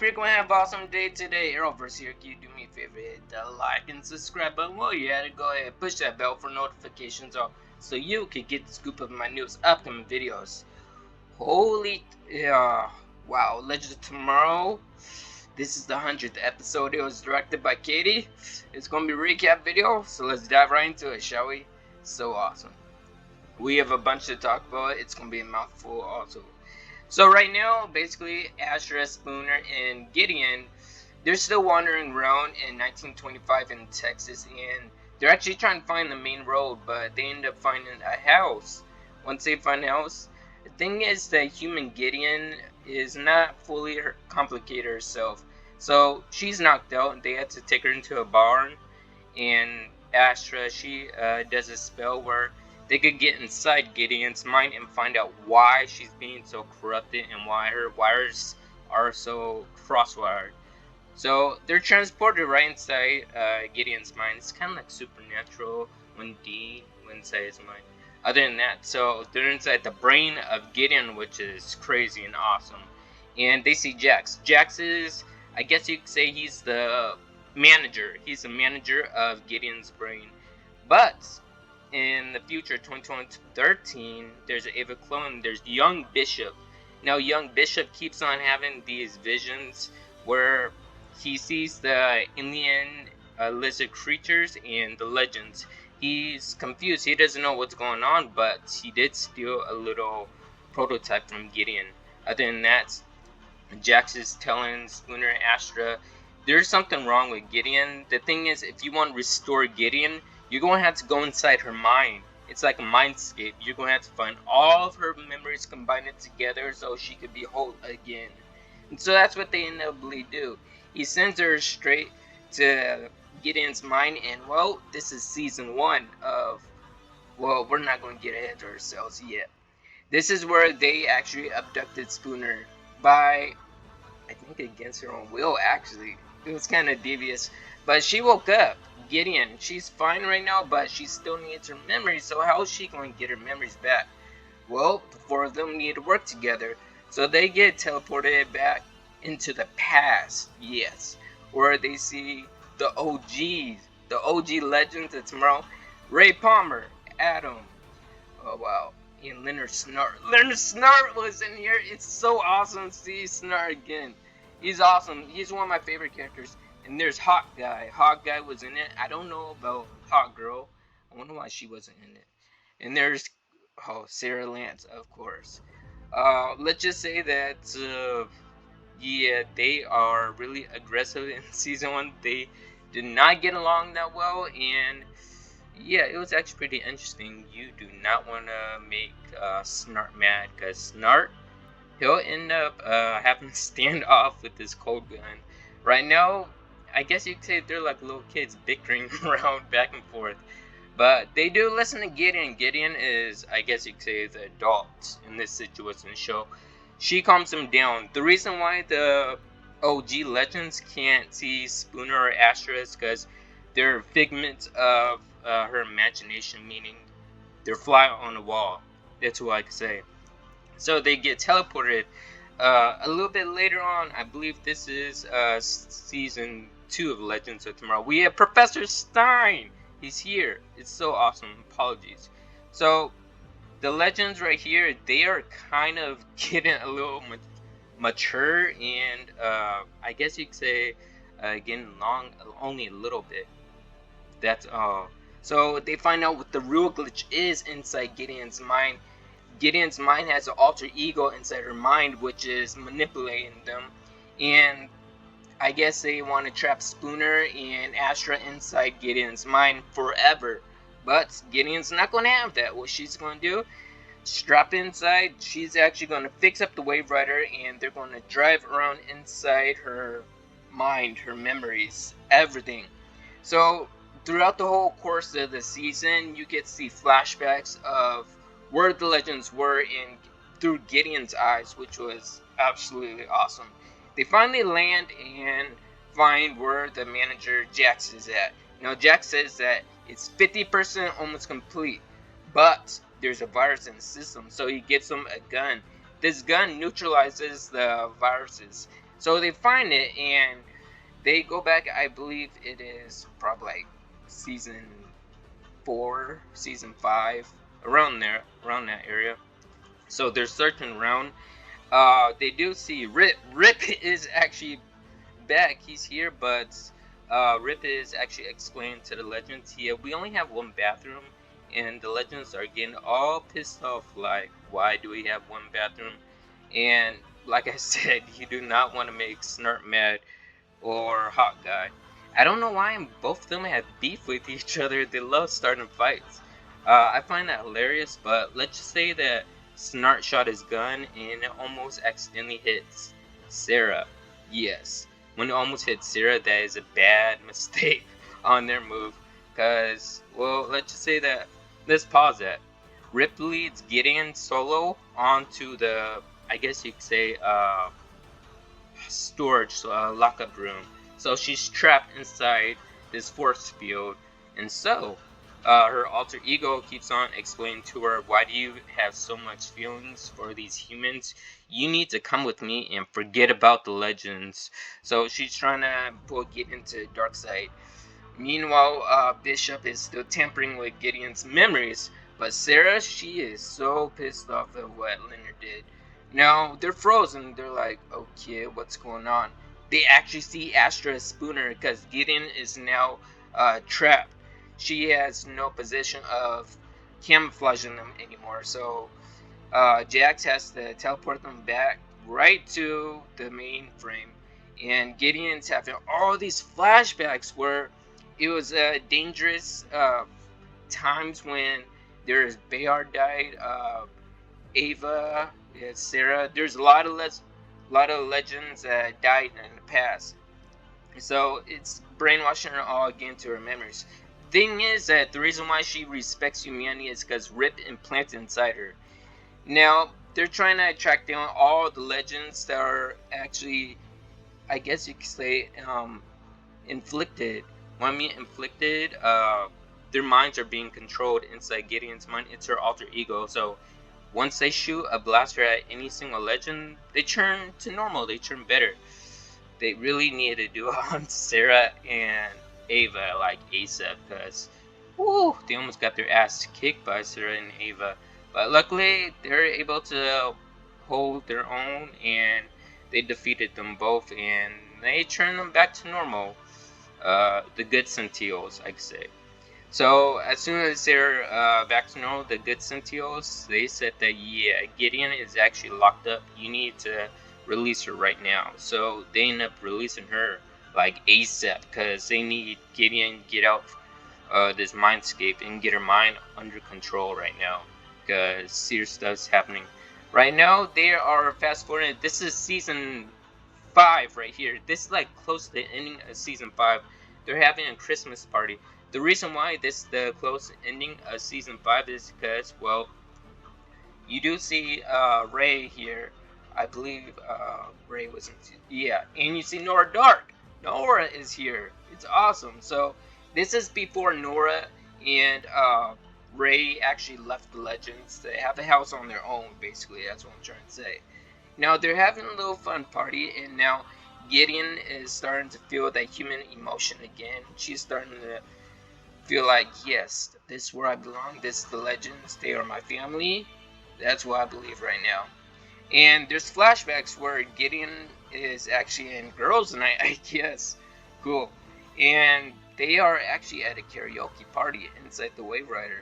Hope you're going to have an awesome day today. Arrowverse here. Can you do me a favor? Hit the like and subscribe button while you're at it. Go ahead, push that bell for notifications so you can get the scoop of my newest upcoming videos. Holy, wow, Legends of Tomorrow. This is the 100th episode. It was directed by Caity. It's going to be a recap video, so let's dive right into it, shall we? So awesome. We have a bunch to talk about. It's going to be a mouthful also. So right now, basically, Ashe, Spooner, and Gideon, they're still wandering around in 1925 in Texas, and they're actually trying to find the main road, but they end up finding a house. Once they find a house, the thing is that human Gideon is not fully complicated herself. So she's knocked out, and they had to take her into a barn, and Ashe, she does a spell where they could get inside Gideon's mind and find out why she's being so corrupted and why her wires are so crosswired. So they're transported right inside Gideon's mind. It's kind of like supernatural when D went inside his mind. Other than that, so they're inside the brain of Gideon, which is crazy and awesome. And they see Jax. Jax is, I guess you could say, he's the manager. He's the manager of Gideon's brain. But in the future, 2013, there's Ava clone. There's young Bishop. Now, young Bishop keeps on having these visions where he sees the alien lizard creatures and the legends. He's confused. He doesn't know what's going on, but he did steal a little prototype from Gideon. Other than that, Jax is telling Spooner and Astra there's something wrong with Gideon. The thing is, if you want to restore Gideon, you're going to have to go inside her mind. It's like a mindscape. You're going to have to find all of her memories, combine it together so she could be whole again. And so that's what they inevitably do. He sends her straight to Gideon's mind, and well, this is season 1 of, well, we're not going to get ahead of ourselves yet. This is where they actually abducted Spooner by, I think, against her own will, actually. It was kind of devious. But she woke up. Gideon, she's fine right now, but she still needs her memories. So how is she going to get her memories back? Well, the four of them need to work together. So they get teleported back into the past, yes, where they see the OGs, the OG legends of tomorrow. Ray Palmer, Adam, oh wow, and Leonard Snart. Leonard Snart was in here. It's so awesome to see Snart again. He's awesome. He's one of my favorite characters. And there's Hawk Guy. Hawk Guy was in it. I don't know about Hawk Girl. I wonder why she wasn't in it. And there's, Sarah Lance, of course. Let's just say that, yeah, they are really aggressive in season 1. They did not get along that well. And, yeah, it was actually pretty interesting. You do not want to make Snart mad. Because Snart, he'll end up having to stand off with this cold gun. Right now, I guess you could say they're like little kids bickering around back and forth. But they do listen to Gideon. Gideon is, I guess you could say, the adult in this situation. So she calms him down. The reason why the OG legends can't see Spooner or Astra is because they're figments of her imagination, meaning they're fly on the wall. That's what I could say. So they get teleported. A little bit later on, I believe this is season 2 of Legends of Tomorrow. We have Professor Stein. He's here. It's so awesome. Apologies. So the legends right here, they are kind of getting a little mature, and I guess you could say getting along only a little bit. That's all. So they find out what the real glitch is inside Gideon's mind. Gideon's mind has an alter ego inside her mind, which is manipulating them. And I guess they want to trap Spooner and Astra inside Gideon's mind forever. But Gideon's not going to have that. What she's going to do, strap inside, she's actually going to fix up the Wave Rider, and they're going to drive around inside her mind, her memories, everything. So throughout the whole course of the season, you get to see flashbacks of where the legends were through Gideon's eyes, which was absolutely awesome. They finally land and find where the manager Jax is at. Now Jax says that it's 50% almost complete, but there's a virus in the system, so he gives him a gun. This gun neutralizes the viruses. So they find it and they go back. I believe it is probably like season 4, season 5, around there, around that area. So they're searching around. They do see Rip. Rip is actually back. He's here, but Rip is actually explained to the legends. Yeah, we only have one bathroom, and the legends are getting all pissed off. Like, why do we have one bathroom? And like I said, you do not want to make Snart mad or Hot Guy. I don't know why both of them have beef with each other. They love starting fights. I find that hilarious, but let's just say that Snart shot his gun and it almost accidentally hits Sara. Yes, when it almost hits Sara, that is a bad mistake on their move. Because, well, let's just say that, let's pause that. Rip leads Gideon solo onto the, I guess you could say, storage lockup room. So she's trapped inside this force field, and so her alter ego keeps on explaining to her, why do you have so much feelings for these humans? You need to come with me and forget about the legends. So she's trying to pull Gideon to dark side. Meanwhile, Bishop is still tampering with Gideon's memories, but Sara, she is so pissed off at what Leonard did. Now, they're frozen. They're like, okay, what's going on? They actually see Astra Spooner because Gideon is now trapped. She has no position of camouflaging them anymore. So Jax has to teleport them back right to the mainframe. And Gideon's having all these flashbacks where it was dangerous times when there's Bayard died, Ava, Sara. There's a lot of legends that died in the past. So it's brainwashing her all again to her memories. Thing is that the reason why she respects humanity is because Rip implanted inside her. Now they're trying to track down all the legends that are actually, I guess you could say, inflicted. When I mean inflicted, their minds are being controlled inside Gideon's mind. It's her alter ego. So once they shoot a blaster at any single legend, they turn to normal. They turn better. They really need to do it on Sara and Ava like ASAP, because they almost got their ass kicked by Sara and Ava. But luckily, they're able to hold their own, and they defeated them both, and they turned them back to normal. The good Centios, I could say. So as soon as they're back to normal, the good Centios, they said that, yeah, Gideon is actually locked up. You need to release her right now. So they end up releasing her like ASAP, because they need Gideon to get out this mindscape and get her mind under control right now, because serious stuff's happening. Right now, they are fast forwarding. This is season 5 right here. This is like close to the ending of season 5. They're having a Christmas party. The reason why this is the close ending of season 5 is because, well, you do see Ray here. I believe Ray was in, yeah, and you see Nora Darhk. Nora is here. It's awesome. So this is before Nora and Ray actually left the Legends. They have a house on their own, basically. That's what I'm trying to say. Now they're having a little fun party, and now Gideon is starting to feel that human emotion again. She's starting to feel like, yes, this is where I belong. This is the Legends. They are my family. That's what I believe right now. And there's flashbacks where Gideon is actually in girls' night, I guess. Cool. And they are actually at a karaoke party inside the Wave Rider.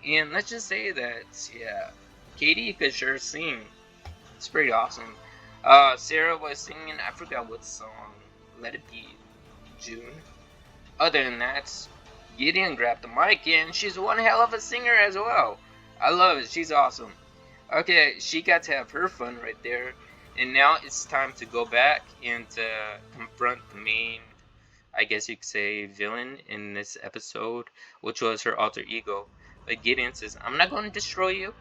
And let's just say that, yeah, Caity could sure sing. It's pretty awesome. Sara was singing, I forgot what song. Let It Be June. Other than that, Gideon grabbed the mic, and she's one hell of a singer as well. I love it. She's awesome. Okay, she got to have her fun right there. And now it's time to go back and to confront the main, I guess you could say, villain in this episode, which was her alter ego. But Gideon says, I'm not going to destroy you.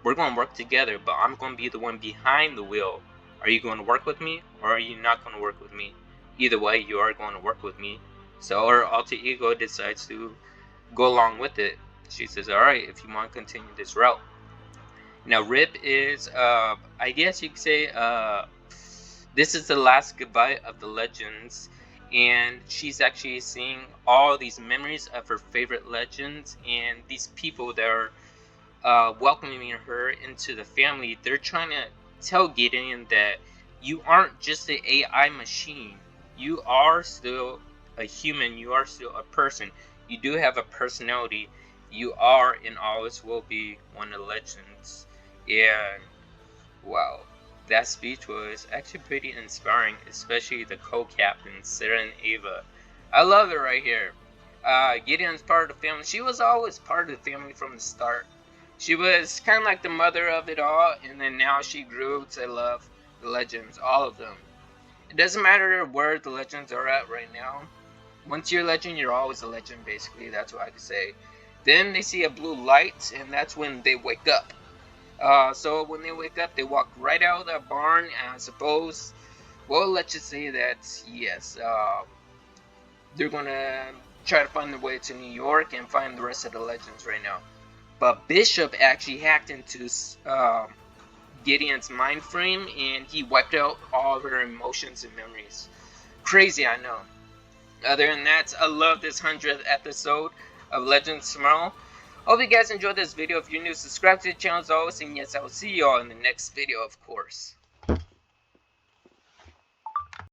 We're going to work together, but I'm going to be the one behind the wheel. Are you going to work with me, or are you not going to work with me? Either way, you are going to work with me. So her alter ego decides to go along with it. She says, alright, if you want to continue this route. Now Rip is, I guess you could say, This is the last goodbye of the legends, and she's actually seeing all these memories of her favorite legends and these people that are welcoming her into the family. They're trying to tell Gideon that you aren't just an AI machine. You are still a human. You are still a person. You do have a personality. You are and always will be one of the legends. And wow, that speech was actually pretty inspiring, especially the co-captains, Sara and Ava. I love it right here. Gideon's part of the family. She was always part of the family from the start. She was kind of like the mother of it all, and then now she grew to love the legends, all of them. It doesn't matter where the legends are at right now. Once you're a legend, you're always a legend, basically. That's what I could say. Then they see a blue light, and that's when they wake up. So when they wake up, they walk right out of the barn, and I suppose, well, let's just say that, yes, they're gonna try to find their way to New York and find the rest of the legends right now. But Bishop actually hacked into Gideon's mind frame, and he wiped out all of her emotions and memories. Crazy, I know. Other than that, I love this 100th episode of Legends Tomorrow. Hope you guys enjoyed this video. If you're new, subscribe to the channel as always, and yes, I will see you all in the next video, of course.